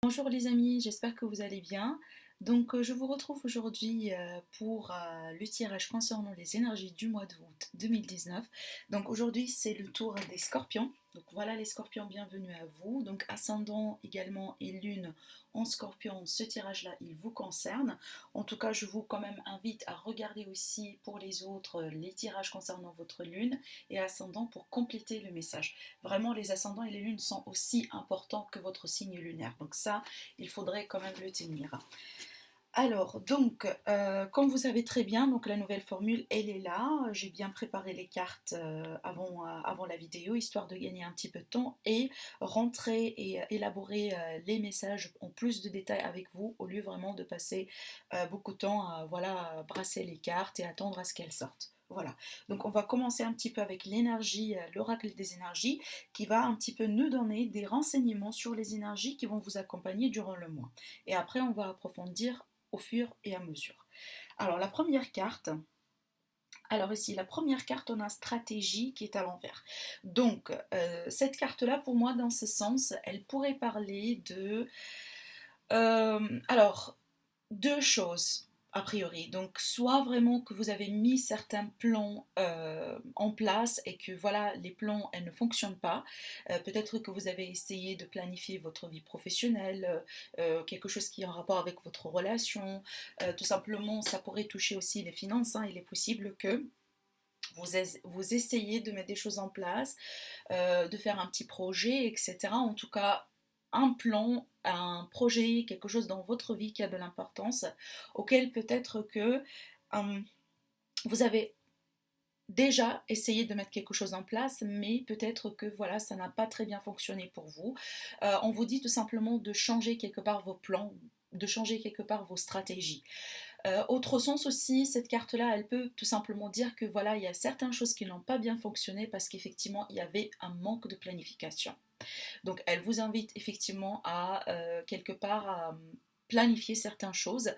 Bonjour les amis, j'espère que vous allez bien. Donc je vous retrouve aujourd'hui pour le tirage concernant les énergies du mois d'août 2019. Donc aujourd'hui c'est le tour des scorpions. Donc voilà les scorpions, bienvenue à vous. Donc ascendant également et lune en scorpion, ce tirage-là il vous concerne. En tout cas je vous quand même invite à regarder aussi pour les autres les tirages concernant votre lune et ascendant pour compléter le message. Vraiment les ascendants et les lunes sont aussi importants que votre signe lunaire. Donc ça il faudrait quand même le tenir. Alors, donc, comme vous savez très bien, donc la nouvelle formule, elle est là. J'ai bien préparé les cartes avant la vidéo, histoire de gagner un petit peu de temps et rentrer et élaborer les messages en plus de détails avec vous, au lieu vraiment de passer beaucoup de temps à voilà, brasser les cartes et attendre à ce qu'elles sortent. Voilà, donc on va commencer un petit peu avec l'énergie, l'oracle des énergies, qui va un petit peu nous donner des renseignements sur les énergies qui vont vous accompagner durant le mois. Et après, on va approfondir au fur et à mesure. Alors la première carte, alors ici la première carte, on a stratégie qui est à l'envers. Donc cette carte-là, pour moi, dans ce sens, elle pourrait parler de... alors, deux choses a priori. Donc, soit vraiment que vous avez mis certains plans en place et que voilà, les plans, elles ne fonctionnent pas. Peut-être que vous avez essayé de planifier votre vie professionnelle, quelque chose qui est en rapport avec votre relation. Tout simplement, ça pourrait toucher aussi les finances, hein. Il est possible que vous essayez de mettre des choses en place, de faire un petit projet, etc. En tout cas, un plan, un projet, quelque chose dans votre vie qui a de l'importance, auquel peut-être que euh, vous avez déjà essayé de mettre quelque chose en place, mais peut-être que voilà, ça n'a pas très bien fonctionné pour vous. On vous dit tout simplement de changer quelque part vos plans, de changer quelque part vos stratégies. Autre sens aussi, cette carte-là, elle peut tout simplement dire que voilà, il y a certaines choses qui n'ont pas bien fonctionné parce qu'effectivement, il y avait un manque de planification. Donc, elle vous invite effectivement à quelque part à planifier certaines choses,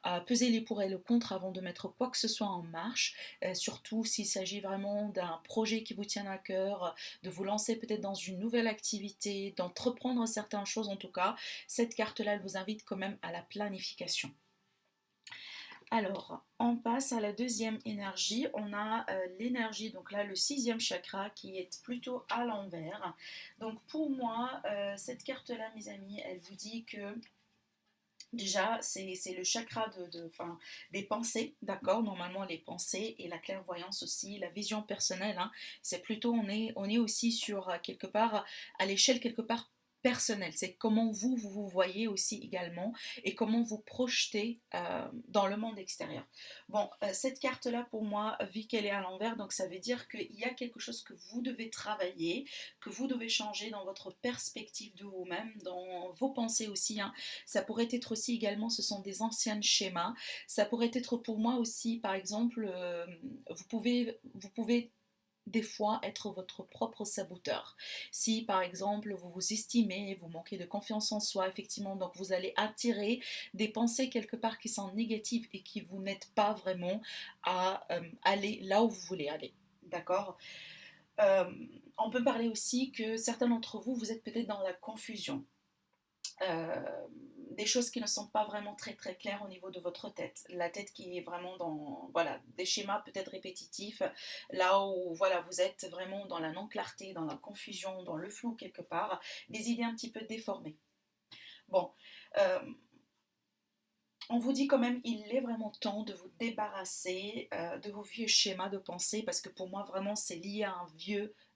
à peser les pour et le contre avant de mettre quoi que ce soit en marche, surtout s'il s'agit vraiment d'un projet qui vous tient à cœur, de vous lancer peut-être dans une nouvelle activité, d'entreprendre certaines choses en tout cas. Cette carte-là, elle vous invite quand même à la planification. Alors, on passe à la deuxième énergie. On a l'énergie, donc là, le sixième chakra qui est plutôt à l'envers. Donc, pour moi, cette carte-là, mes amis, elle vous dit que déjà, c'est le chakra enfin, des pensées, d'accord? Normalement, les pensées et la clairvoyance aussi, la vision personnelle, hein. C'est plutôt, on est aussi sur quelque part, à l'échelle quelque part personnelle. C'est comment vous voyez aussi également et comment vous projetez dans le monde extérieur. Bon, cette carte-là, pour moi, vu qu'elle est à l'envers, donc ça veut dire qu'il y a quelque chose que vous devez travailler, que vous devez changer dans votre perspective de vous-même, dans vos pensées aussi, hein. Ça pourrait être aussi également, ce sont des anciens schémas. Ça pourrait être pour moi aussi, par exemple, vous pouvez des fois être votre propre saboteur. Si par exemple vous vous estimez, vous manquez de confiance en soi, effectivement, donc vous allez attirer des pensées quelque part qui sont négatives et qui vous n'aident pas vraiment à aller là où vous voulez aller. D'accord. Euh, on peut parler aussi que certains d'entre vous, vous êtes peut-être dans la confusion. Euh, des choses qui ne sont pas vraiment très très claires au niveau de votre tête. La tête qui est vraiment dans voilà, des schémas peut-être répétitifs, là où voilà, vous êtes vraiment dans la non-clarté, dans la confusion, dans le flou quelque part, des idées un petit peu déformées. Bon, euh, on vous dit quand même, il est vraiment temps de vous débarrasser de vos vieux schémas de pensée parce que pour moi, vraiment, c'est lié à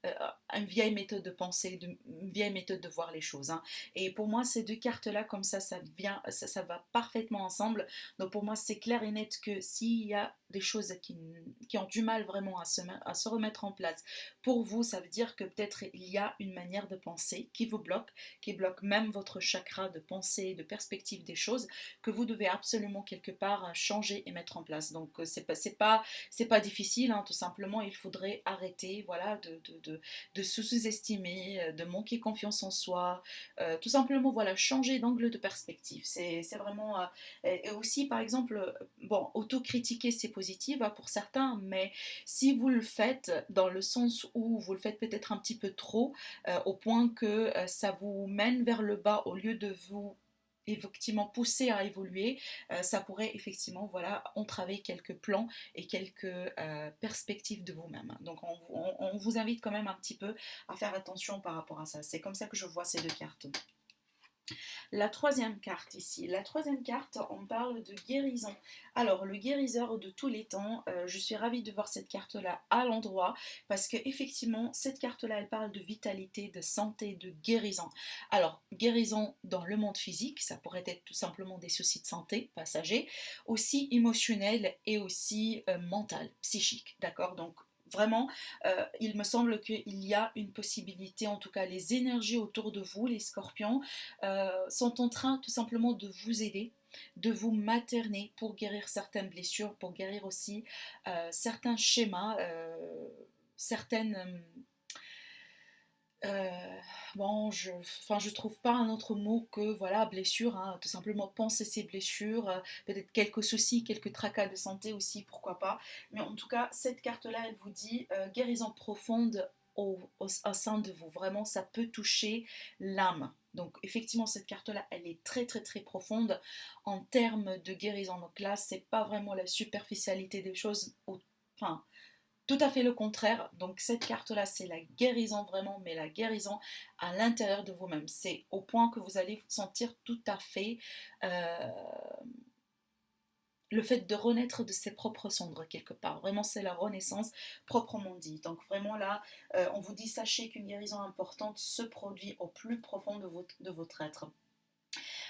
euh, une vieille méthode de pensée, une vieille méthode de voir les choses, hein. Et pour moi, ces deux cartes-là, comme ça vient, ça va parfaitement ensemble. Donc pour moi, c'est clair et net que s'il y a des choses qui ont du mal vraiment à se remettre en place, pour vous, ça veut dire que peut-être il y a une manière de penser qui vous bloque, qui bloque même votre chakra de pensée, de perspective des choses que vous devez absolument quelque part changer et mettre en place. Donc c'est pas difficile, hein, tout simplement il faudrait arrêter voilà, de se sous-estimer, de manquer confiance en soi, tout simplement voilà, changer d'angle de perspective. C'est vraiment... et aussi par exemple, bon, autocritiquer c'est positif, hein, pour certains, mais si vous le faites dans le sens où vous le faites peut-être un petit peu trop, au point que ça vous mène vers le bas au lieu de vous effectivement poussé à évoluer, ça pourrait effectivement voilà, entraver quelques plans et quelques perspectives de vous-même. Donc on vous invite quand même un petit peu à faire attention par rapport à ça. C'est comme ça que je vois ces deux cartes. La troisième carte ici, la troisième carte, on parle de guérison. Alors, le guériseur de tous les temps, je suis ravie de voir cette carte-là à l'endroit parce que effectivement, cette carte-là, elle parle de vitalité, de santé, de guérison. Alors, guérison dans le monde physique, ça pourrait être tout simplement des soucis de santé passagers, aussi émotionnels et aussi mental, psychique, d'accord? Donc, vraiment, il me semble qu'il y a une possibilité, en tout cas les énergies autour de vous, les scorpions, sont en train tout simplement de vous aider, de vous materner pour guérir certaines blessures, pour guérir aussi certains schémas, certaines... bon, je trouve pas un autre mot que voilà blessure, hein, tout simplement penser ses blessures, peut-être quelques soucis, quelques tracas de santé aussi, pourquoi pas. Mais en tout cas, cette carte-là, elle vous dit guérison profonde au sein de vous. Vraiment, ça peut toucher l'âme. Donc effectivement, cette carte-là, elle est très très très profonde en termes de guérison. Donc là, c'est pas vraiment la superficialité des choses. Enfin, tout à fait le contraire. Donc cette carte-là, c'est la guérison vraiment, mais la guérison à l'intérieur de vous-même. C'est au point que vous allez sentir tout à fait euh, le fait de renaître de ses propres cendres quelque part. Vraiment, c'est la renaissance proprement dit. Donc vraiment là, on vous dit, sachez qu'une guérison importante se produit au plus profond de votre être.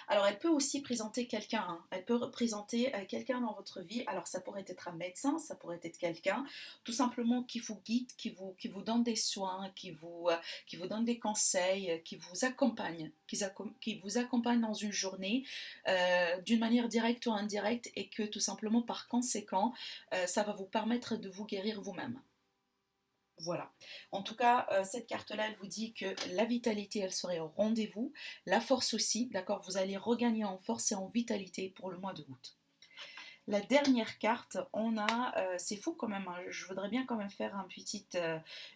Alors, elle peut aussi présenter quelqu'un, hein. Elle peut représenter quelqu'un dans votre vie. Alors, ça pourrait être un médecin, ça pourrait être quelqu'un tout simplement qui vous guide, qui vous donne des soins, qui vous donne des conseils, qui vous accompagne, qui vous accompagne dans une journée d'une manière directe ou indirecte et que tout simplement par conséquent, ça va vous permettre de vous guérir vous-même. Voilà. En tout cas, cette carte-là, elle vous dit que la vitalité, elle serait au rendez-vous. La force aussi, d'accord? Vous allez regagner en force et en vitalité pour le mois de août. La dernière carte, on a, c'est fou quand même, hein, je voudrais bien quand même faire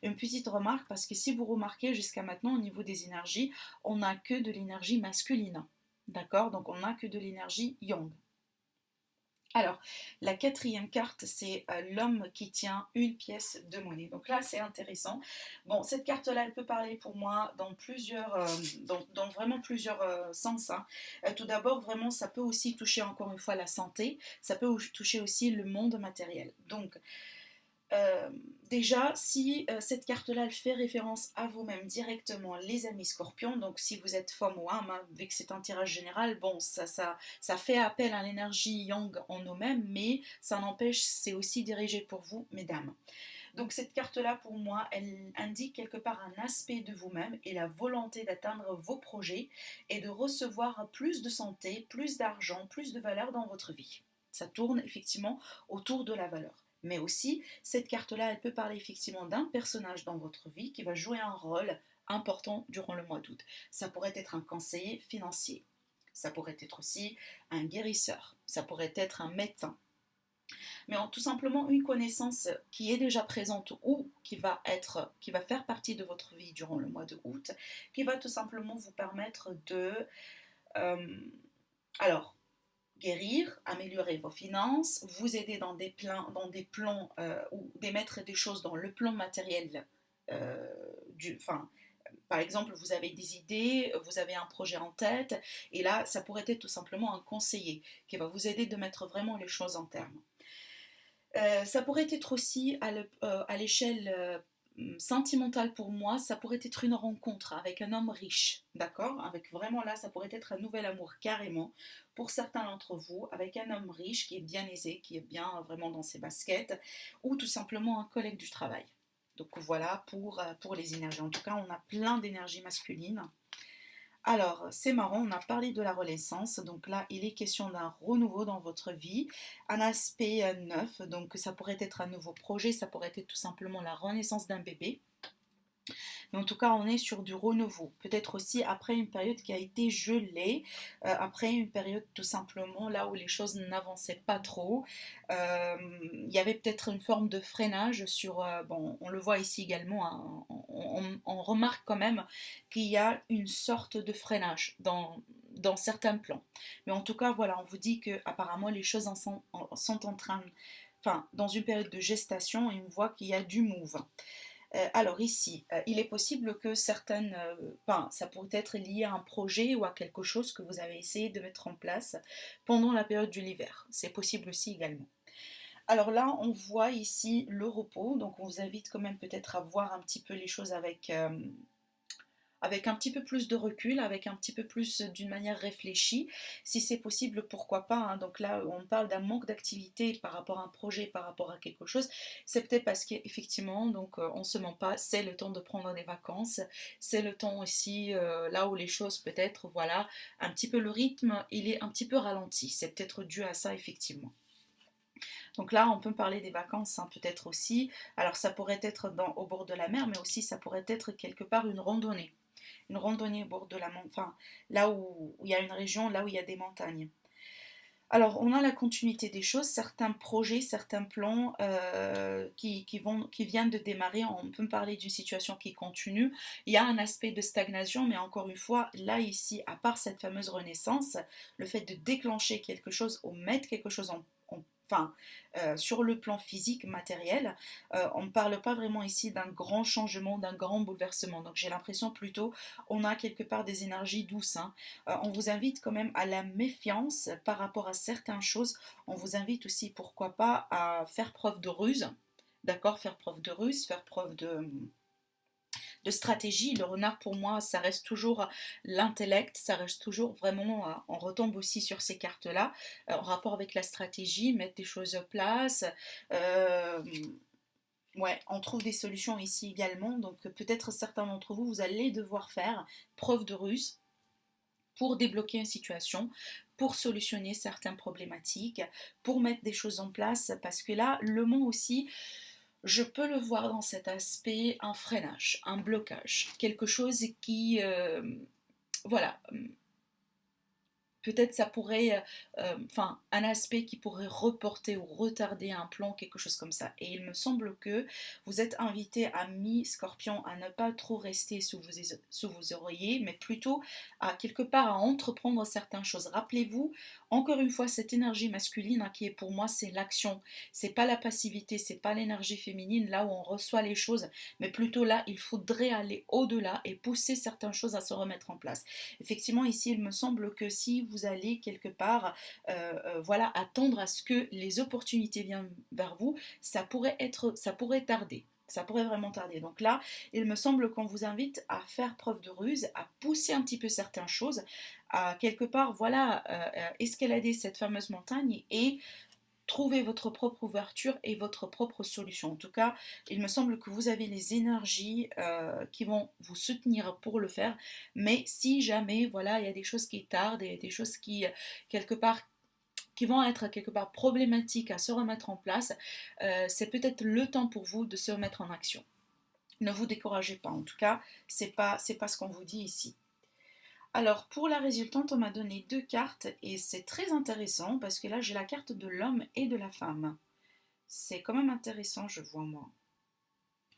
une petite remarque parce que si vous remarquez jusqu'à maintenant au niveau des énergies, on n'a que de l'énergie masculine. D'accord? Donc on n'a que de l'énergie yang. Alors, la quatrième carte, c'est l'homme qui tient une pièce de monnaie. Donc là, c'est intéressant. Bon, cette carte-là, elle peut parler pour moi dans dans vraiment plusieurs sens, hein. Tout d'abord, vraiment, ça peut aussi toucher encore une fois la santé. Ça peut toucher aussi le monde matériel. Donc, euh, déjà, si cette carte-là, elle fait référence à vous-même directement, les amis scorpions, donc si vous êtes femme ou homme, hein, vu que c'est un tirage général, bon, ça fait appel à l'énergie yang en nous-mêmes, mais ça n'empêche, c'est aussi dirigé pour vous, mesdames. Donc cette carte-là, pour moi, elle indique quelque part un aspect de vous-même et la volonté d'atteindre vos projets et de recevoir plus de santé, plus d'argent, plus de valeur dans votre vie. Ça tourne effectivement autour de la valeur. Mais aussi, cette carte-là, elle peut parler effectivement d'un personnage dans votre vie qui va jouer un rôle important durant le mois d'août. Ça pourrait être un conseiller financier. Ça pourrait être aussi un guérisseur. Ça pourrait être un médecin, mais tout simplement une connaissance qui est déjà présente ou qui va faire partie de votre vie durant le mois de août, qui va tout simplement vous permettre de, euh, alors, guérir, améliorer vos finances, vous aider dans des plans ou d'émettre des choses dans le plan matériel. euh, enfin, par exemple, vous avez des idées, vous avez un projet en tête, et là, ça pourrait être tout simplement un conseiller qui va vous aider de mettre vraiment les choses en terme. Ça pourrait être aussi à l'échelle sentimentale pour moi, ça pourrait être une rencontre avec un homme riche, d'accord? Avec vraiment là, ça pourrait être un nouvel amour carrément pour certains d'entre vous, avec un homme riche qui est bien aisé, qui est bien vraiment dans ses baskets, ou tout simplement un collègue du travail. Donc voilà pour les énergies. En tout cas, on a plein d'énergie masculine. Alors, c'est marrant, on a parlé de la renaissance, donc là, il est question d'un renouveau dans votre vie, un aspect neuf, donc ça pourrait être un nouveau projet, ça pourrait être tout simplement la renaissance d'un bébé. Mais en tout cas, on est sur du renouveau. Peut-être aussi après une période qui a été gelée, après une période tout simplement là où les choses n'avançaient pas trop. Il y avait peut-être une forme de freinage sur... bon, on le voit ici également, hein, on remarque quand même qu'il y a une sorte de freinage dans certains plans. Mais en tout cas, voilà, on vous dit que apparemment les choses sont en train, enfin, dans une période de gestation et on voit qu'il y a du move. Alors ici, il est possible que certaines, enfin, ça pourrait être lié à un projet ou à quelque chose que vous avez essayé de mettre en place pendant la période de l'hiver. C'est possible aussi également. Alors là, on voit ici le repos, donc on vous invite quand même peut-être à voir un petit peu les choses avec un petit peu plus de recul, avec un petit peu plus d'une manière réfléchie. Si c'est possible, pourquoi pas, hein. Donc là, on parle d'un manque d'activité par rapport à un projet, par rapport à quelque chose. C'est peut-être parce qu'effectivement, donc on se ment pas, c'est le temps de prendre des vacances. C'est le temps aussi, là où les choses peut-être, voilà, un petit peu le rythme, il est un petit peu ralenti. C'est peut-être dû à ça, effectivement. Donc là, on peut parler des vacances, hein, peut-être aussi. Alors ça pourrait être au bord de la mer, mais aussi ça pourrait être quelque part une randonnée. Une randonnée au bord de la montagne, enfin là où il y a une région, là où il y a des montagnes. Alors, on a la continuité des choses, certains projets, certains plans qui viennent de démarrer, on peut parler d'une situation qui continue. Il y a un aspect de stagnation, mais encore une fois, là, ici, à part cette fameuse renaissance, le fait de déclencher quelque chose ou mettre quelque chose enfin, sur le plan physique, matériel, on ne parle pas vraiment ici d'un grand changement, d'un grand bouleversement. Donc j'ai l'impression plutôt, on a quelque part des énergies douces, hein. On vous invite quand même à la méfiance par rapport à certaines choses. On vous invite aussi, pourquoi pas, à faire preuve de ruse. D'accord, faire preuve de ruse, faire preuve de stratégie. Le renard, pour moi, ça reste toujours l'intellect, ça reste toujours vraiment, on retombe aussi sur ces cartes-là, en rapport avec la stratégie, mettre des choses en place. Euh, ouais, on trouve des solutions ici également. Donc peut-être certains d'entre vous, vous allez devoir faire preuve de ruse pour débloquer une situation, pour solutionner certaines problématiques, pour mettre des choses en place, parce que là, le mot aussi, je peux le voir dans cet aspect, un freinage, un blocage, quelque chose qui, voilà, peut-être ça pourrait, enfin, un aspect qui pourrait reporter ou retarder un plan, quelque chose comme ça. Et il me semble que vous êtes invité, amis Scorpion, à ne pas trop rester sous vos oreillers, mais plutôt à quelque part à entreprendre certaines choses. Rappelez-vous, encore une fois, cette énergie masculine, hein, qui est pour moi, c'est l'action. C'est pas la passivité, c'est pas l'énergie féminine, là où on reçoit les choses, mais plutôt là, il faudrait aller au-delà et pousser certaines choses à se remettre en place. Effectivement, ici, il me semble que si vous allez quelque part, voilà, attendre à ce que les opportunités viennent vers vous, ça pourrait tarder. Ça pourrait vraiment tarder. Donc là, il me semble qu'on vous invite à faire preuve de ruse, à pousser un petit peu certaines choses, à quelque part, voilà, escalader cette fameuse montagne et trouver votre propre ouverture et votre propre solution. En tout cas, il me semble que vous avez les énergies qui vont vous soutenir pour le faire. Mais si jamais, voilà, il y a des choses qui tardent, et des choses qui, quelque part, qui vont être quelque part problématiques à se remettre en place, c'est peut-être le temps pour vous de se remettre en action. Ne vous découragez pas. En tout cas, c'est pas ce qu'on vous dit ici. Alors, pour la résultante, on m'a donné deux cartes et c'est très intéressant parce que là, j'ai la carte de l'homme et de la femme. C'est quand même intéressant, je vois moi.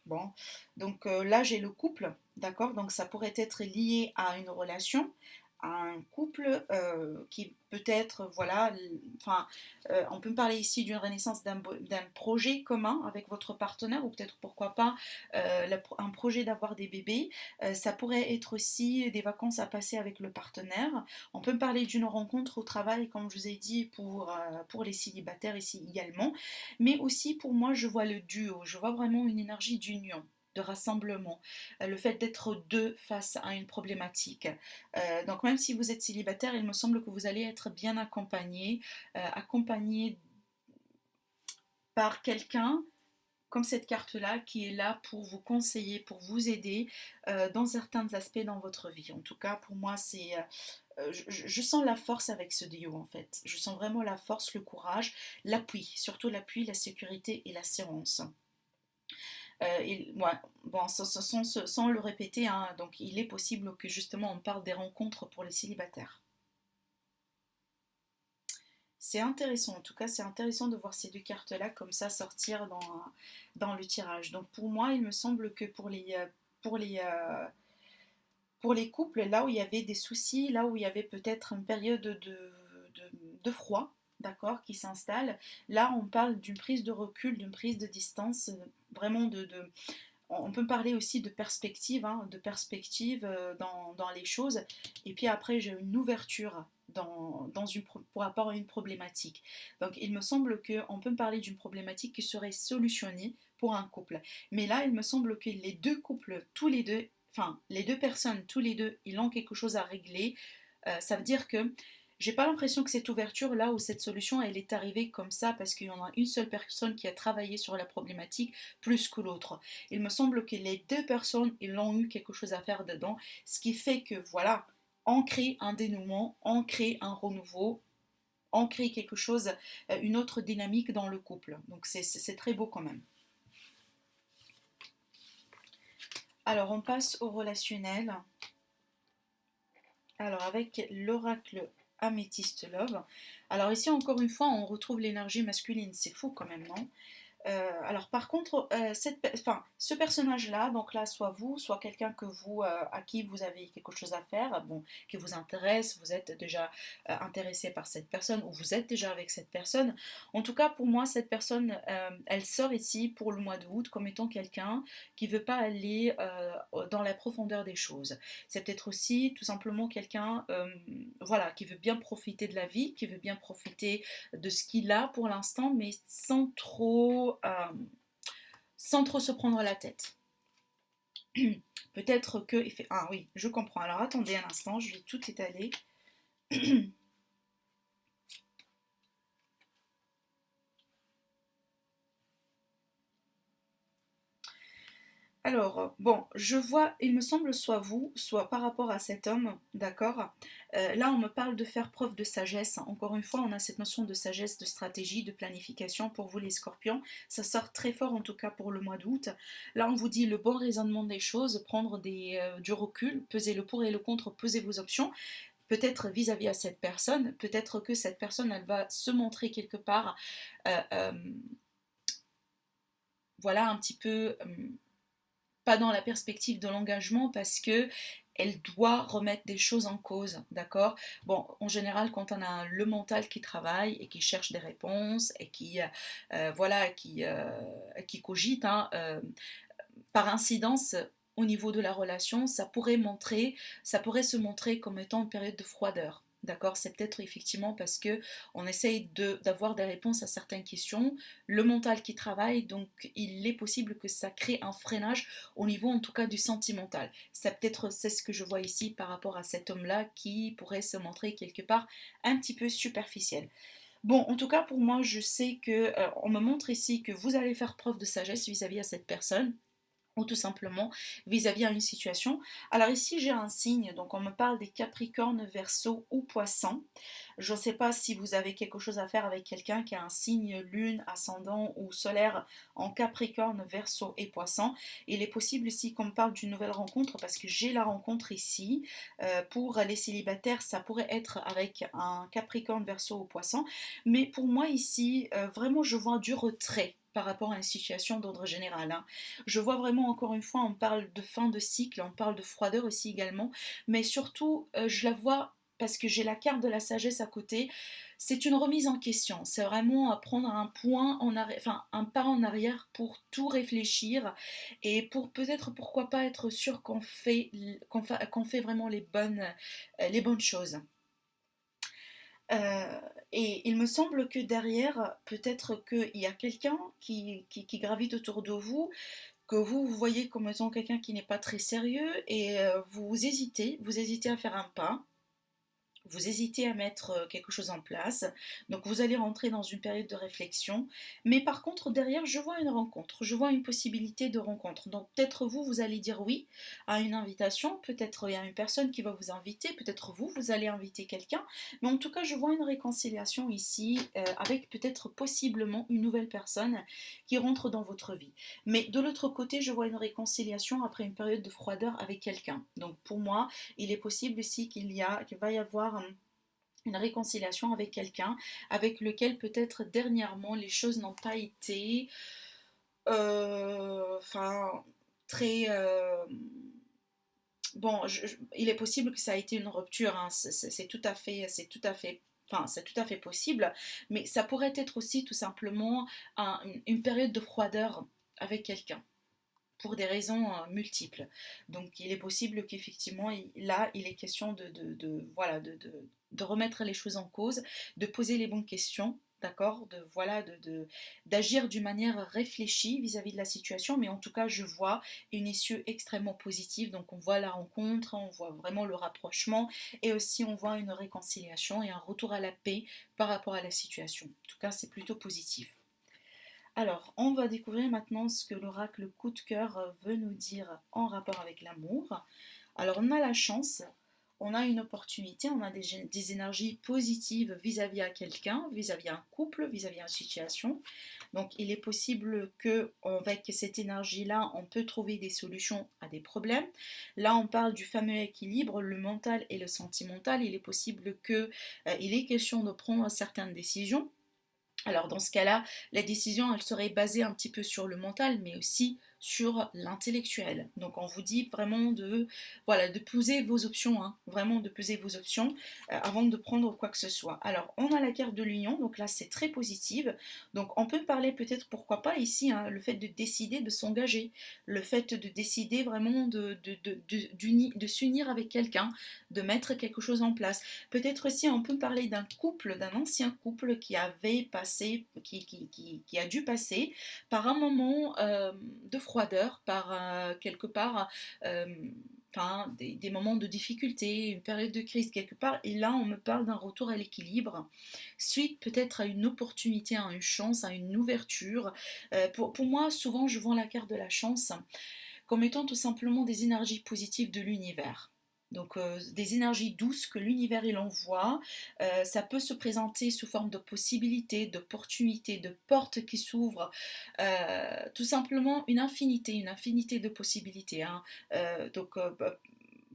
Bon, donc là, j'ai le couple, d'accord? Donc, ça pourrait être lié à une relation, à un couple qui peut être, voilà, enfin, on peut me parler ici d'une renaissance d'un projet commun avec votre partenaire ou peut-être pourquoi pas un projet d'avoir des bébés. Ça pourrait être aussi des vacances à passer avec le partenaire. On peut me parler d'une rencontre au travail, comme je vous ai dit, pour les célibataires ici également. Mais aussi pour moi, je vois le duo, je vois vraiment une énergie d'union, de rassemblement, le fait d'être deux face à une problématique. Donc même si vous êtes célibataire, il me semble que vous allez être bien accompagné, accompagné par quelqu'un comme cette carte-là qui est là pour vous conseiller, pour vous aider dans certains aspects dans votre vie. En tout cas, pour moi, je sens la force avec ce duo en fait. Je sens vraiment la force, le courage, l'appui, surtout l'appui, la sécurité et l'assurance. Ouais, bon, sans le répéter, hein, donc il est possible que justement on parle des rencontres pour les célibataires. C'est intéressant, en tout cas c'est intéressant de voir ces deux cartes-là comme ça sortir dans le tirage. Donc pour moi, il me semble que pour pour les couples, là où il y avait des soucis, là où il y avait peut-être une période de froid, d'accord, qui s'installe, là on parle d'une prise de recul, d'une prise de distance, vraiment on peut parler aussi de perspective, hein, de perspective dans les choses. Et puis après, j'ai une ouverture pour rapport à une problématique. Donc il me semble qu'on peut me parler d'une problématique qui serait solutionnée pour un couple. Mais là, il me semble que les deux couples, tous les deux, enfin les deux personnes, tous les deux, ils ont quelque chose à régler. Ça veut dire que j'ai pas l'impression que cette ouverture là ou cette solution elle est arrivée comme ça parce qu'il y en a une seule personne qui a travaillé sur la problématique plus que l'autre. Il me semble que les deux personnes ils ont eu quelque chose à faire dedans, ce qui fait que voilà, on crée un dénouement, on crée un renouveau, on crée quelque chose, une autre dynamique dans le couple. Donc c'est très beau quand même. Alors on passe au relationnel. Alors avec l'oracle Améthyste Love. Alors ici encore une fois on retrouve l'énergie masculine, c'est fou quand même, non? Alors par contre, ce personnage-là, donc là, soit vous, soit quelqu'un à qui vous avez quelque chose à faire, bon, qui vous intéresse, vous êtes déjà intéressé par cette personne ou vous êtes déjà avec cette personne. En tout cas, pour moi, cette personne, elle sort ici pour le mois d'août comme étant quelqu'un qui ne veut pas aller dans la profondeur des choses. C'est peut-être aussi tout simplement quelqu'un, voilà, qui veut bien profiter de la vie, qui veut bien profiter de ce qu'il a pour l'instant, mais sans trop se prendre la tête. Peut-être que... Ah oui, je comprends. Alors attendez un instant, je vais tout étaler. Alors, bon, je vois, il me semble, soit vous, soit par rapport à cet homme, d'accord. Là, on me parle de faire preuve de sagesse. Encore une fois, on a cette notion de sagesse, de stratégie, de planification pour vous les scorpions. Ça sort très fort, en tout cas pour le mois d'août. Là, on vous dit le bon raisonnement des choses, prendre du recul, peser le pour et le contre, peser vos options. Peut-être vis-à-vis à cette personne, peut-être que cette personne, elle va se montrer quelque part, euh, euh, voilà, un petit peu... pas dans la perspective de l'engagement parce que elle doit remettre des choses en cause, d'accord? Bon, en général, quand on a le mental qui travaille et qui cherche des réponses et voilà, qui cogite, hein, par incidence, au niveau de la relation, ça pourrait se montrer comme étant une période de froideur. D'accord, c'est peut-être effectivement parce que on essaye d'avoir des réponses à certaines questions, le mental qui travaille, donc il est possible que ça crée un freinage au niveau en tout cas du sentimental. C'est ce que je vois ici par rapport à cet homme-là qui pourrait se montrer quelque part un petit peu superficiel. Bon, en tout cas pour moi, je sais que on me montre ici que vous allez faire preuve de sagesse vis-à-vis à cette personne ou tout simplement vis-à-vis à une situation. Alors ici j'ai un signe, donc on me parle des Capricornes, Verseau ou Poissons. Je ne sais pas si vous avez quelque chose à faire avec quelqu'un qui a un signe lune, ascendant ou solaire en Capricorne, Verseau et Poissons. Il est possible ici qu'on me parle d'une nouvelle rencontre parce que j'ai la rencontre ici. Pour les célibataires, ça pourrait être avec un Capricorne, Verseau ou Poissons. Mais pour moi ici, vraiment je vois du retrait par rapport à une situation d'ordre général, hein. Je vois vraiment, encore une fois, on parle de fin de cycle, on parle de froideur aussi également, mais surtout, je la vois parce que j'ai la carte de la sagesse à côté. C'est une remise en question, c'est vraiment prendre un point en arrière, enfin un pas en arrière pour tout réfléchir et pour peut-être pourquoi pas être sûr qu'on fait vraiment les bonnes choses. Euh, et il me semble que derrière, peut-être qu'il y a quelqu'un qui gravite autour de vous, que vous voyez comme étant quelqu'un qui n'est pas très sérieux et vous hésitez à faire un pas, vous hésitez à mettre quelque chose en place, donc vous allez rentrer dans une période de réflexion, mais par contre derrière je vois une rencontre, je vois une possibilité de rencontre, donc peut-être vous allez dire oui à une invitation, peut-être il y a une personne qui va vous inviter, peut-être vous allez inviter quelqu'un, mais en tout cas je vois une réconciliation ici avec peut-être possiblement une nouvelle personne qui rentre dans votre vie, mais de l'autre côté je vois une réconciliation après une période de froideur avec quelqu'un, donc pour moi il est possible ici qu'il va y avoir une réconciliation avec quelqu'un avec lequel peut-être dernièrement les choses n'ont pas été enfin très Bon, il est possible que ça a été une rupture, hein, c'est tout à fait, enfin, c'est tout à fait possible, mais ça pourrait être aussi tout simplement une période de froideur avec quelqu'un, pour des raisons multiples. Donc il est possible qu'effectivement, là, il est question voilà, de remettre les choses en cause, de poser les bonnes questions. D'accord, voilà, d'agir d'une manière réfléchie vis-à-vis de la situation, mais en tout cas, je vois une issue extrêmement positive. Donc, on voit la rencontre, on voit vraiment le rapprochement, et aussi on voit une réconciliation et un retour à la paix par rapport à la situation. En tout cas, c'est plutôt positif. Alors, on va découvrir maintenant ce que l'oracle coup de cœur veut nous dire en rapport avec l'amour. Alors, on a la chance, on a une opportunité, on a des énergies positives vis-à-vis à quelqu'un, vis-à-vis à un couple, vis-à-vis à une situation. Donc, il est possible que avec cette énergie-là, on peut trouver des solutions à des problèmes. Là, on parle du fameux équilibre, le mental et le sentimental. Il est possible que il est question de prendre certaines décisions. Alors dans ce cas-là, la décision, elle serait basée un petit peu sur le mental, mais aussi sur l'intellectuel. Donc on vous dit vraiment voilà, de peser vos options, hein, vraiment de peser vos options avant de prendre quoi que ce soit. Alors on a la carte de l'union, donc là c'est très positive. Donc on peut parler peut-être, pourquoi pas ici, hein, le fait de décider de s'engager, le fait de décider vraiment de s'unir avec quelqu'un, de mettre quelque chose en place. Peut-être aussi on peut parler d'un couple, d'un ancien couple qui avait passé, qui a dû passer par un moment de froideur, par quelque part, euh, enfin, des moments de difficulté, une période de crise quelque part, et là on me parle d'un retour à l'équilibre, suite peut-être à une opportunité, à une chance, à une ouverture. Pour moi, souvent je vois la carte de la chance comme étant tout simplement des énergies positives de l'univers. Donc des énergies douces que l'univers il envoie, ça peut se présenter sous forme de possibilités, d'opportunités, de portes qui s'ouvrent, tout simplement une infinité de possibilités, hein. Donc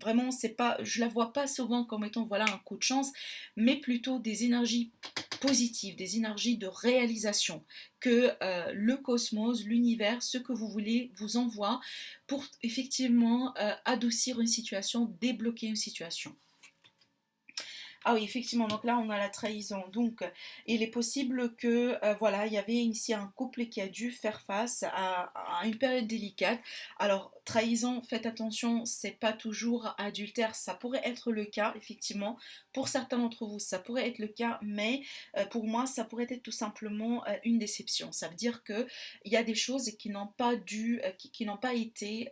vraiment, c'est pas, je la vois pas souvent comme étant voilà un coup de chance, mais plutôt des énergies positives, des énergies de réalisation que le cosmos, l'univers, ce que vous voulez vous envoie pour effectivement adoucir une situation, débloquer une situation. Ah oui, effectivement, donc là on a la trahison. Donc il est possible que voilà, il y avait ici un couple qui a dû faire face à une période délicate. Alors trahison, faites attention, c'est pas toujours adultère, ça pourrait être le cas, effectivement. Pour certains d'entre vous, ça pourrait être le cas, mais pour moi, ça pourrait être tout simplement une déception. Ça veut dire que il y a des choses qui n'ont pas dû, qui n'ont pas été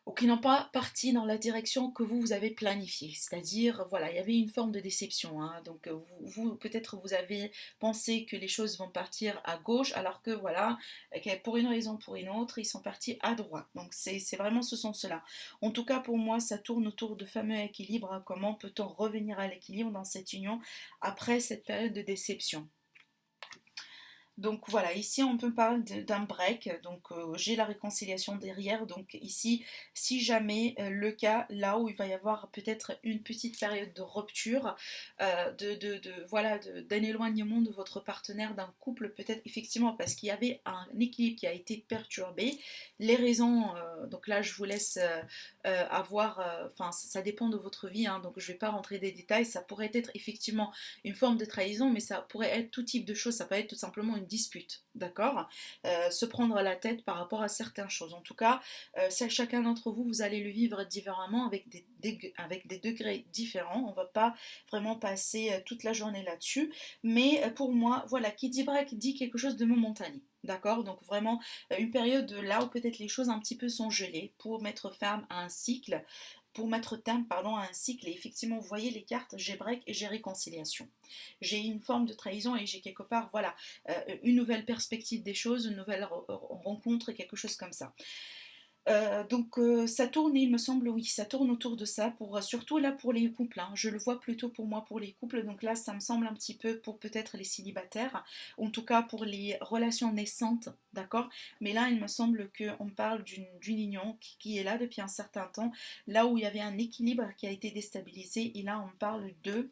ou qui n'ont pas parti dans la direction que vous avez planifiée. C'est-à-dire, voilà, il y avait une forme de déception, hein. Donc, peut-être vous avez pensé que les choses vont partir à gauche, alors que voilà, pour une raison ou pour une autre, ils sont partis à droite. Donc, c'est vraiment ce sens-là. En tout cas, pour moi, ça tourne autour de fameux équilibre, hein. Comment peut-on revenir à l'équilibre dans cette union après cette période de déception? Donc voilà, ici on peut parler d'un break, donc j'ai la réconciliation derrière, donc ici si jamais le cas là où il va y avoir peut-être une petite période de rupture, voilà, d'un éloignement de votre partenaire, d'un couple peut-être effectivement parce qu'il y avait un équilibre qui a été perturbé, les raisons, donc là je vous laisse avoir, enfin ça dépend de votre vie, hein, donc je ne vais pas rentrer des détails, ça pourrait être effectivement une forme de trahison, mais ça pourrait être tout type de choses, ça peut être tout simplement une dispute, d'accord, se prendre la tête par rapport à certaines choses. En tout cas, chacun d'entre vous, vous allez le vivre différemment avec avec des degrés différents. On ne va pas vraiment passer toute la journée là-dessus, mais pour moi, voilà, qui dit break dit quelque chose de momentané. D'accord, donc vraiment une période là où peut-être les choses un petit peu sont gelées pour mettre ferme à un cycle, pour mettre terme pardon, à un cycle. Et effectivement, vous voyez les cartes, j'ai break et j'ai réconciliation. J'ai une forme de trahison et j'ai quelque part, voilà, une nouvelle perspective des choses, une nouvelle rencontre, quelque chose comme ça. Donc ça tourne, il me semble, oui, ça tourne autour de ça, pour, surtout là pour les couples, hein. Je le vois plutôt pour moi pour les couples, donc là ça me semble un petit peu pour peut-être les célibataires, en tout cas pour les relations naissantes, d'accord, mais là il me semble qu'on parle d'une union qui est là depuis un certain temps, là où il y avait un équilibre qui a été déstabilisé, et là on parle de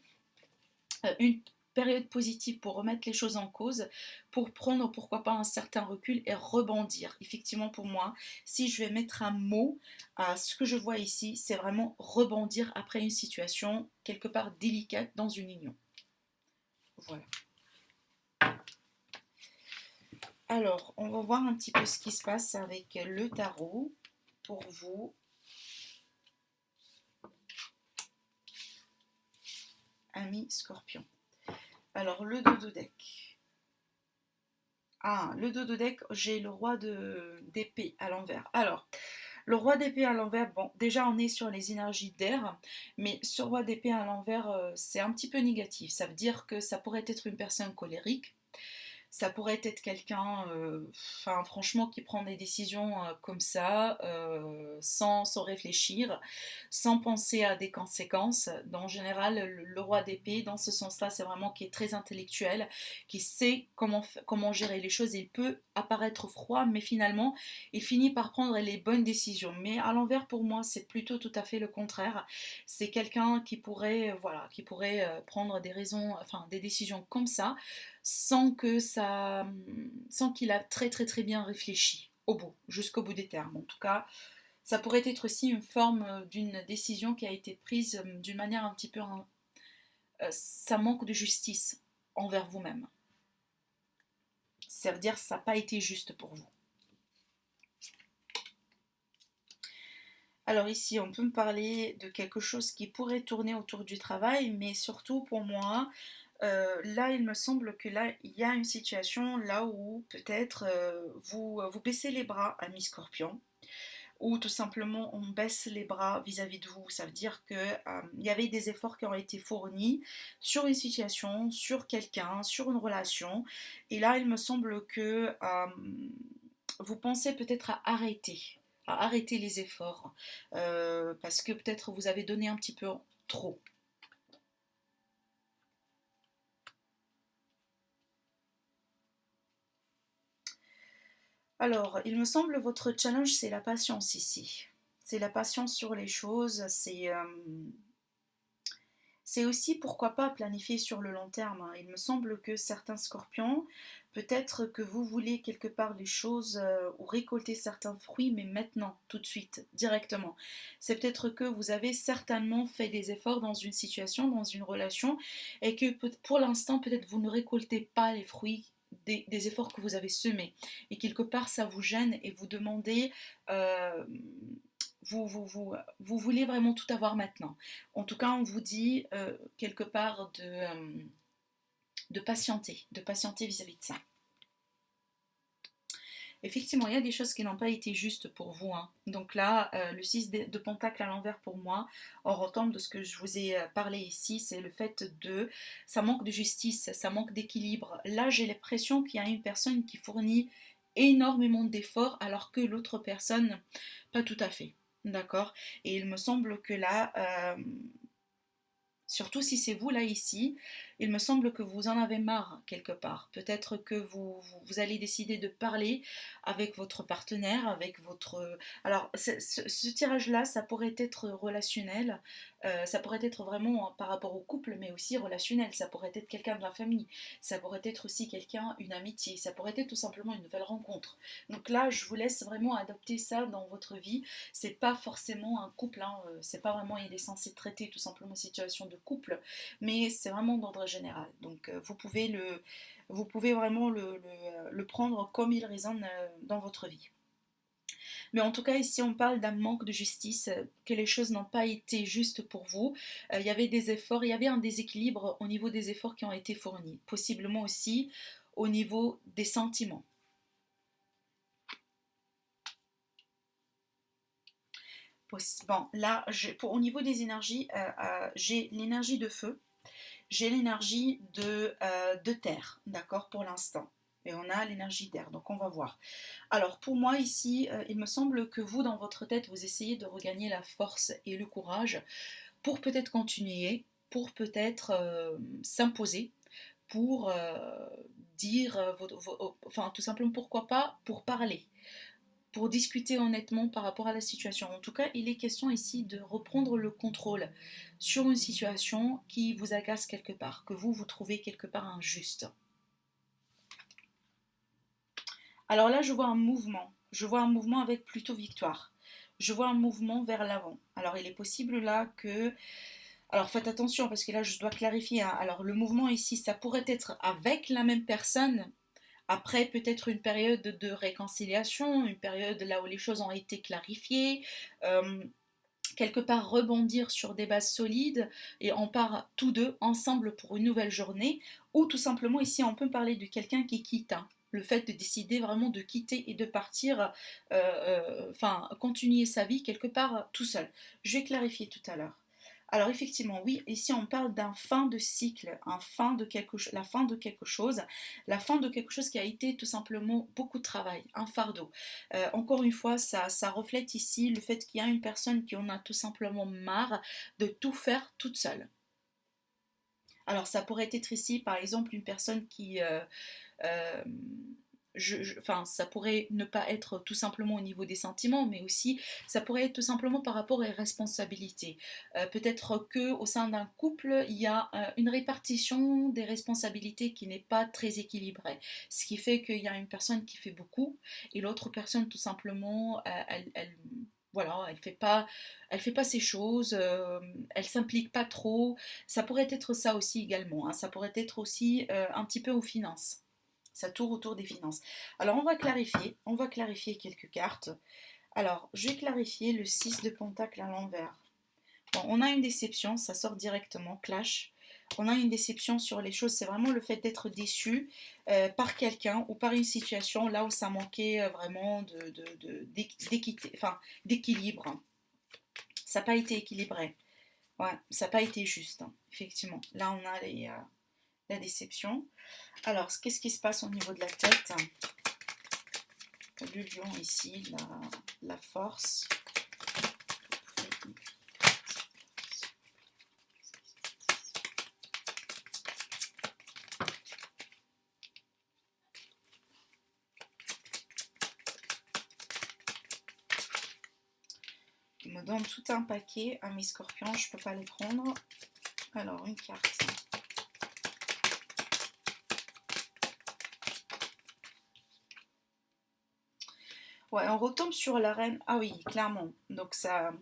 une période positive pour remettre les choses en cause, pour prendre pourquoi pas un certain recul et rebondir. Effectivement pour moi, si je vais mettre un mot à ce que je vois ici, c'est vraiment rebondir après une situation quelque part délicate dans une union. Voilà. Alors, on va voir un petit peu ce qui se passe avec le tarot pour vous. Ami Scorpion. Alors, le dos de deck. Ah, le dos de deck, j'ai le roi d'épée à l'envers. Alors, le roi d'épée à l'envers, bon, déjà on est sur les énergies d'air, mais ce roi d'épée à l'envers, c'est un petit peu négatif. Ça veut dire que ça pourrait être une personne colérique. Ça pourrait être quelqu'un, enfin franchement, qui prend des décisions comme ça, sans réfléchir, sans penser à des conséquences. En général, le roi d'épée, dans ce sens-là, c'est vraiment qui est très intellectuel, qui sait comment gérer les choses. Il peut apparaître froid, mais finalement, il finit par prendre les bonnes décisions. Mais à l'envers, pour moi, c'est plutôt tout à fait le contraire. C'est quelqu'un qui pourrait, voilà, qui pourrait prendre des raisons, enfin des décisions comme ça sans qu'il a très très très bien réfléchi jusqu'au bout des termes. En tout cas, ça pourrait être aussi une forme d'une décision qui a été prise d'une manière un petit peu... ça manque de justice envers vous-même. Ça veut dire que ça n'a pas été juste pour vous. Alors ici, on peut me parler de quelque chose qui pourrait tourner autour du travail, mais surtout pour moi, là, il me semble que là, il y a une situation là où peut-être vous baissez les bras, ami Scorpion, ou tout simplement on baisse les bras vis-à-vis de vous. Ça veut dire que il y avait des efforts qui ont été fournis sur une situation, sur quelqu'un, sur une relation, et là, il me semble que vous pensez peut-être à arrêter les efforts, parce que peut-être vous avez donné un petit peu trop. Alors, il me semble votre challenge, c'est la patience ici. C'est la patience sur les choses, c'est aussi pourquoi pas planifier sur le long terme, hein. Il me semble que certains scorpions, peut-être que vous voulez quelque part les choses ou récolter certains fruits, mais maintenant, tout de suite, directement. C'est peut-être que vous avez certainement fait des efforts dans une situation, dans une relation, et que pour l'instant, peut-être vous ne récoltez pas les fruits des efforts que vous avez semés. Et quelque part, ça vous gêne et vous demandez... euh, vous voulez vraiment tout avoir maintenant. En tout cas, on vous dit quelque part de patienter vis-à-vis de ça. Effectivement, il y a des choses qui n'ont pas été justes pour vous, hein. Donc là, le 6 de Pentacle à l'envers pour moi, en retombe de ce que je vous ai parlé ici, c'est le fait de... Ça manque de justice, ça manque d'équilibre. Là, j'ai l'impression qu'il y a une personne qui fournit énormément d'efforts alors que l'autre personne, pas tout à fait. D'accord. Et il me semble que là, surtout si c'est vous là ici, il me semble que vous en avez marre quelque part. Peut-être que vous allez décider de parler avec votre partenaire, avec votre... Alors ce tirage-là, ça pourrait être relationnel, ça pourrait être vraiment par rapport au couple, mais aussi relationnel. Ça pourrait être quelqu'un de la famille, ça pourrait être aussi quelqu'un, une amitié, ça pourrait être tout simplement une nouvelle rencontre. Donc là, je vous laisse vraiment adopter ça dans votre vie. C'est pas forcément un couple, hein, c'est pas vraiment, il est censé traiter tout simplement une situation de couple, mais c'est vraiment d'ordre général. Donc vous pouvez vraiment le prendre comme il résonne dans votre vie. Mais en tout cas, ici, on parle d'un manque de justice, que les choses n'ont pas été justes pour vous. Il y avait des efforts, il y avait un déséquilibre au niveau des efforts qui ont été fournis, possiblement aussi au niveau des sentiments. Bon, là, au niveau des énergies, j'ai l'énergie de feu, j'ai l'énergie de terre, d'accord, pour l'instant. Et on a l'énergie d'air, donc on va voir. Alors pour moi ici, il me semble que vous, dans votre tête, vous essayez de regagner la force et le courage pour peut-être continuer, pour peut-être s'imposer, pour dire, enfin tout simplement pourquoi pas, pour parler. pour discuter honnêtement par rapport à la situation. En tout cas, il est question ici de reprendre le contrôle sur une situation qui vous agace quelque part, que vous trouvez quelque part injuste. Alors là, je vois un mouvement. Je vois un mouvement avec plutôt victoire. Je vois un mouvement vers l'avant. Alors il est possible là que... Alors faites attention parce que là, je dois clarifier, hein. Alors le mouvement ici, ça pourrait être avec la même personne, après peut-être une période de réconciliation, une période là où les choses ont été clarifiées, euh, quelque part rebondir sur des bases solides et on part tous deux ensemble pour une nouvelle journée, ou tout simplement ici on peut parler de quelqu'un qui quitte, hein. Le fait de décider vraiment de quitter et de partir, enfin continuer sa vie quelque part tout seul. Je vais clarifier tout à l'heure. Alors effectivement, oui, ici on parle d'un fin de cycle, la fin de quelque chose, la fin de quelque chose qui a été tout simplement beaucoup de travail, un fardeau. Encore une fois, ça reflète ici le fait qu'il y a une personne qui en a tout simplement marre de tout faire toute seule. Alors ça pourrait être ici par exemple une personne qui euh, enfin, ça pourrait ne pas être tout simplement au niveau des sentiments, mais aussi ça pourrait être tout simplement par rapport aux responsabilités. Peut-être que au sein d'un couple, il y a une répartition des responsabilités qui n'est pas très équilibrée, ce qui fait qu'il y a une personne qui fait beaucoup et l'autre personne tout simplement, voilà, elle fait pas ses choses, elle s'implique pas trop. Ça pourrait être ça aussi également, hein. Ça pourrait être aussi un petit peu aux finances. Ça tourne autour des finances. Alors on va clarifier quelques cartes. Alors, je vais clarifier le 6 de Pentacle à l'envers. Bon, on a une déception, ça sort directement, clash. On a une déception sur les choses, c'est vraiment le fait d'être déçu par quelqu'un ou par une situation là où ça manquait vraiment d'équilibre. Ça n'a pas été équilibré. Ouais, ça n'a pas été juste, hein, effectivement. Là, on a la déception. Alors, qu'est-ce qui se passe au niveau de la tête? Le lion ici, la force. Il me donne tout un paquet à mes scorpions, je ne peux pas les prendre. Alors, une carte. Ouais, on retombe sur la reine. Ah oui, clairement. Donc ça...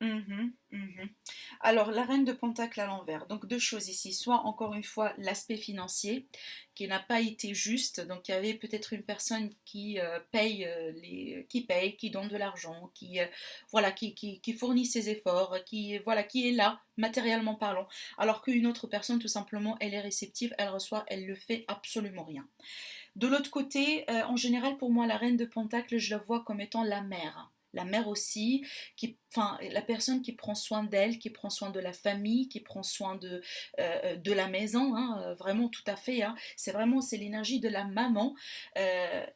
Mhm, mhm. Alors, la reine de Pentacle à l'envers. Donc, deux choses ici. Soit, encore une fois, l'aspect financier qui n'a pas été juste. Donc, il y avait peut-être une personne qui paye, qui donne de l'argent, voilà, qui fournit ses efforts, voilà, qui est là, matériellement parlant. Alors qu'une autre personne, tout simplement, elle est réceptive, elle reçoit, elle ne fait absolument rien. De l'autre côté, en général, pour moi, la reine de Pentacle, je la vois comme étant la mère. La mère aussi, enfin, la personne qui prend soin d'elle, qui prend soin de la famille, qui prend soin de la maison, hein, vraiment tout à fait, hein. C'est l'énergie de la maman.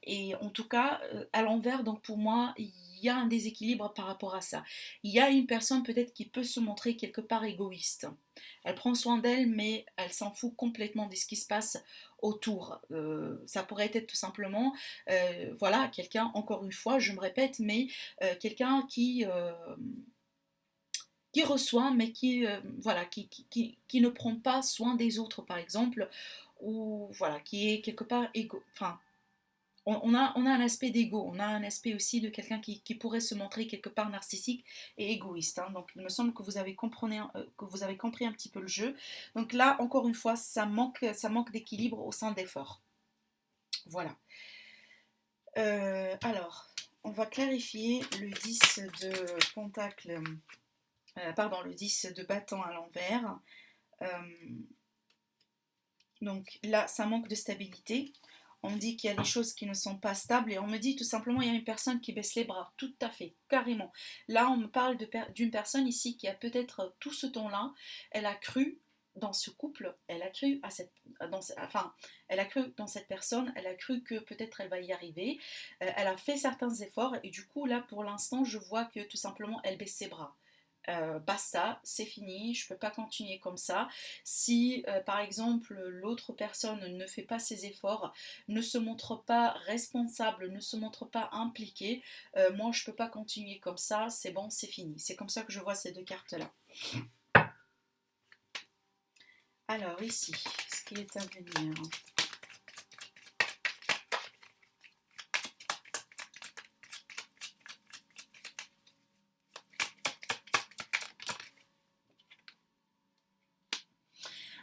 Et en tout cas, à l'envers, donc pour moi, il y a un déséquilibre par rapport à ça. Il y a une personne peut-être qui peut se montrer quelque part égoïste. Elle prend soin d'elle, mais elle s'en fout complètement de ce qui se passe autour. Ça pourrait être tout simplement, voilà, quelqu'un, encore une fois, je me répète, mais quelqu'un qui reçoit, mais voilà, qui ne prend pas soin des autres, par exemple, ou voilà, qui est quelque part enfin, on a un aspect d'ego, on a un aspect aussi de quelqu'un qui pourrait se montrer quelque part narcissique et égoïste, hein. Donc il me semble que vous avez compris un petit peu le jeu. Donc là, encore une fois, ça manque d'équilibre au sein d'efforts. Voilà. Alors, on va clarifier le 10 de pentacle, pardon, le 10 de bâton à l'envers. Euh, donc là, ça manque de stabilité. On me dit qu'il y a des choses qui ne sont pas stables et on me dit tout simplement il y a une personne qui baisse les bras. Tout à fait, carrément. Là, on me parle d'une personne ici qui a peut-être tout ce temps-là, elle a cru dans ce couple, elle a cru elle a cru dans cette personne, elle a cru que peut-être elle va y arriver, elle a fait certains efforts et du coup là pour l'instant je vois que tout simplement elle baisse ses bras. basta, c'est fini, je ne peux pas continuer comme ça. Si par exemple l'autre personne ne fait pas ses efforts, ne se montre pas responsable, ne se montre pas impliqué, moi je ne peux pas continuer comme ça, c'est bon, c'est fini. C'est comme ça que je vois ces deux cartes-là. Alors ici, ce qui est à venir.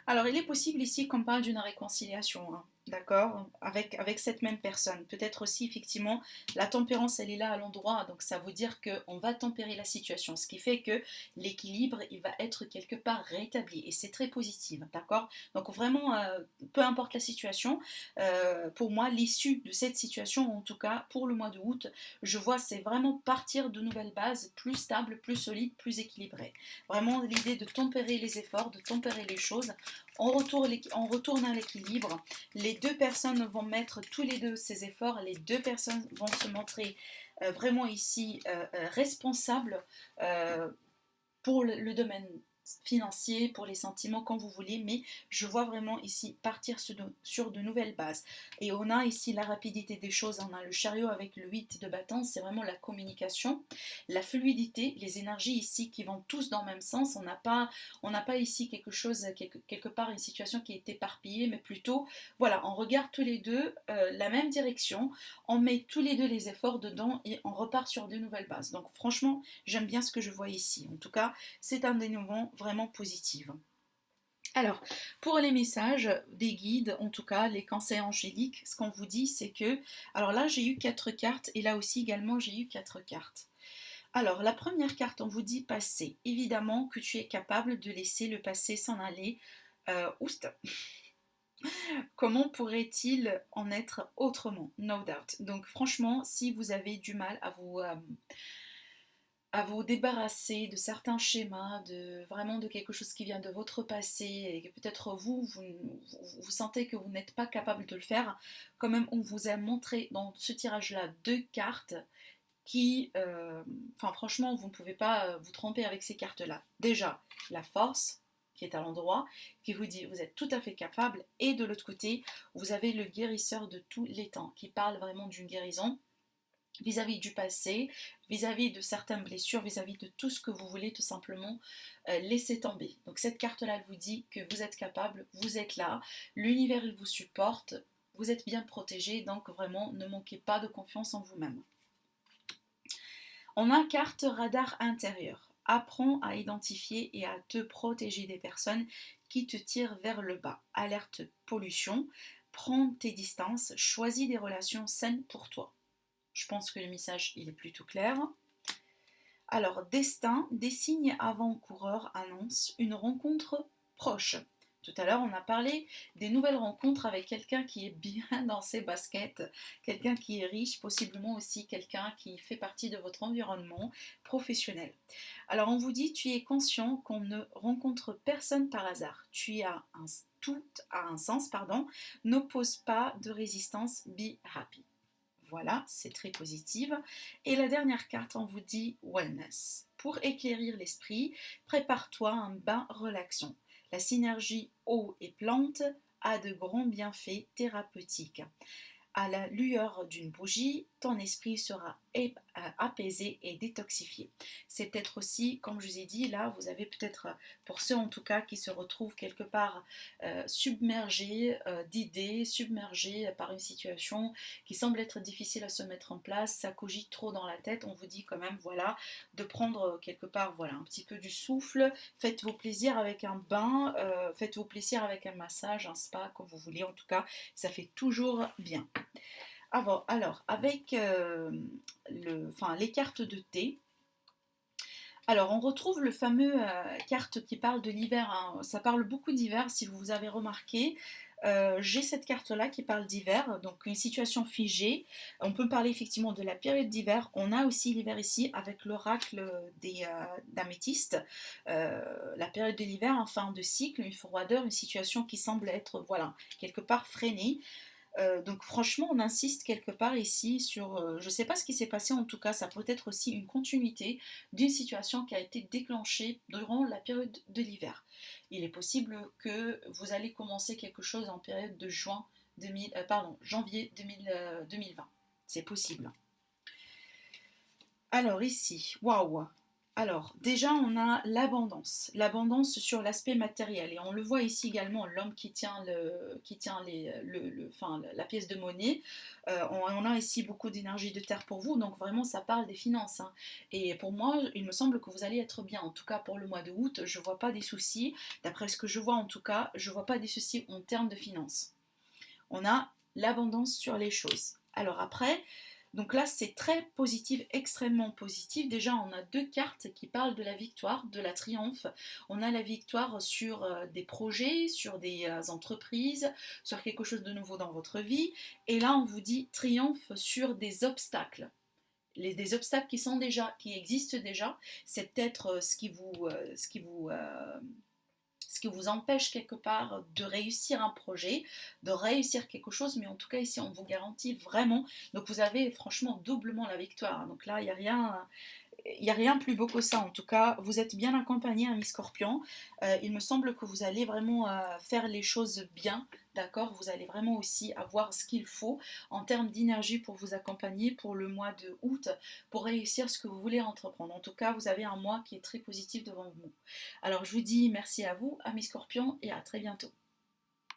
Alors, il est possible ici qu'on parle d'une réconciliation, hein, d'accord, avec cette même personne. Peut-être aussi, effectivement, la tempérance, elle est là à l'endroit, donc ça veut dire qu'on va tempérer la situation, ce qui fait que l'équilibre, il va être quelque part rétabli, et c'est très positif, d'accord. Donc, vraiment, peu importe la situation, pour moi, l'issue de cette situation, en tout cas, pour le mois de août, je vois, c'est vraiment partir de nouvelles bases, plus stables, plus solides, plus équilibrées. Vraiment, l'idée de tempérer les efforts, de tempérer les choses, on retourne à l'équilibre. Les deux personnes vont mettre tous les deux ces efforts. Les deux personnes vont se montrer vraiment ici responsables euh, pour le domaine financier, pour les sentiments, quand vous voulez, mais je vois vraiment ici partir sur de nouvelles bases. Et on a ici la rapidité des choses, on a le chariot avec le 8 de bâton, c'est vraiment la communication, la fluidité, les énergies ici qui vont tous dans le même sens, on n'a pas ici quelque chose, quelque part une situation qui est éparpillée, mais plutôt, voilà, on regarde tous les deux la même direction, on met tous les deux les efforts dedans et on repart sur de nouvelles bases. Donc franchement, j'aime bien ce que je vois ici. En tout cas, c'est un dénouement vraiment positif. Alors, pour les messages des guides, en tout cas, les conseils angéliques, ce qu'on vous dit, c'est que... Alors là, j'ai eu 4 cartes et là aussi également, j'ai eu 4 cartes. Alors, la première carte, on vous dit passé. Évidemment que tu es capable de laisser le passé s'en aller. Oust. Comment pourrait-il en être autrement? No doubt. Donc, franchement, si vous avez du mal à vous débarrasser de certains schémas, de vraiment de quelque chose qui vient de votre passé et que peut-être vous sentez que vous n'êtes pas capable de le faire, quand même on vous a montré dans ce tirage-là 2 cartes qui, enfin franchement vous ne pouvez pas vous tromper avec ces cartes-là. Déjà, la force qui est à l'endroit, qui vous dit vous êtes tout à fait capable, et de l'autre côté, vous avez le guérisseur de tous les temps, qui parle vraiment d'une guérison vis-à-vis du passé, vis-à-vis de certaines blessures, vis-à-vis de tout ce que vous voulez tout simplement laisser tomber. Donc cette carte-là, elle vous dit que vous êtes capable, vous êtes là, l'univers il vous supporte, vous êtes bien protégé, donc vraiment ne manquez pas de confiance en vous-même. On a carte radar intérieur. Apprends à identifier et à te protéger des personnes qui te tirent vers le bas. Alerte pollution, prends tes distances, choisis des relations saines pour toi. Je pense que le message il est plutôt clair. Alors, destin, des signes avant-coureurs annoncent une rencontre proche. Tout à l'heure, on a parlé des nouvelles rencontres avec quelqu'un qui est bien dans ses baskets, quelqu'un qui est riche, possiblement aussi quelqu'un qui fait partie de votre environnement professionnel. Alors, on vous dit, tu es conscient qu'on ne rencontre personne par hasard. Tout a un sens, pardon. N'oppose pas de résistance, be happy. Voilà, c'est très positif. Et la dernière carte, on vous dit Wellness. Pour éclairir l'esprit, prépare-toi à un bain relaxant. La synergie eau et plante a de grands bienfaits thérapeutiques. À la lueur d'une bougie, ton esprit sera apaisé et détoxifié. C'est peut-être aussi, comme je vous ai dit, là, vous avez peut-être, pour ceux en tout cas qui se retrouvent quelque part submergés d'idées, submergés par une situation qui semble être difficile à se mettre en place, ça cogite trop dans la tête, on vous dit quand même, voilà, de prendre quelque part, voilà, un petit peu du souffle, faites-vous plaisir avec un bain, faites-vous plaisir avec un massage, un spa, comme vous voulez, en tout cas, ça fait toujours bien. Alors avec les cartes de thé, alors on retrouve le fameux carte qui parle de l'hiver, hein. Ça parle beaucoup d'hiver si vous avez remarqué. J'ai cette carte-là qui parle d'hiver, donc une situation figée. On peut parler effectivement de la période d'hiver. On a aussi l'hiver ici avec l'oracle des d'améthyste. La période de l'hiver, en fin de cycle, une froideur, une situation qui semble être, voilà, quelque part freinée. Donc franchement, on insiste quelque part ici sur, je ne sais pas ce qui s'est passé en tout cas, ça peut être aussi une continuité d'une situation qui a été déclenchée durant la période de l'hiver. Il est possible que vous allez commencer quelque chose en période de janvier 2020. C'est possible. Alors ici, waouh! Alors, déjà, on a l'abondance sur l'aspect matériel. Et on le voit ici également, l'homme qui tient enfin, la pièce de monnaie. On a ici beaucoup d'énergie de terre pour vous, donc vraiment, ça parle des finances, hein. Et pour moi, il me semble que vous allez être bien. En tout cas, pour le mois de août, je ne vois pas des soucis. D'après ce que je vois, en tout cas, je ne vois pas des soucis en termes de finances. On a l'abondance sur les choses. Alors après, donc là c'est très positif, extrêmement positif. Déjà on a deux cartes qui parlent de la victoire, de la triomphe. On a la victoire sur des projets, sur des entreprises, sur quelque chose de nouveau dans votre vie. Et là on vous dit triomphe sur des obstacles. Des obstacles qui existent déjà, c'est peut-être ce qui vous empêche quelque part de réussir un projet, de réussir quelque chose, mais en tout cas ici on vous garantit vraiment, donc vous avez franchement doublement la victoire, donc là il n'y a rien plus beau que ça en tout cas, vous êtes bien accompagné, ami Scorpion. Il me semble que vous allez vraiment faire les choses bien, d'accord, vous allez vraiment aussi avoir ce qu'il faut en termes d'énergie pour vous accompagner pour le mois de août, pour réussir ce que vous voulez entreprendre. En tout cas, vous avez un mois qui est très positif devant vous. Alors je vous dis merci à vous, ami Scorpion, et à très bientôt.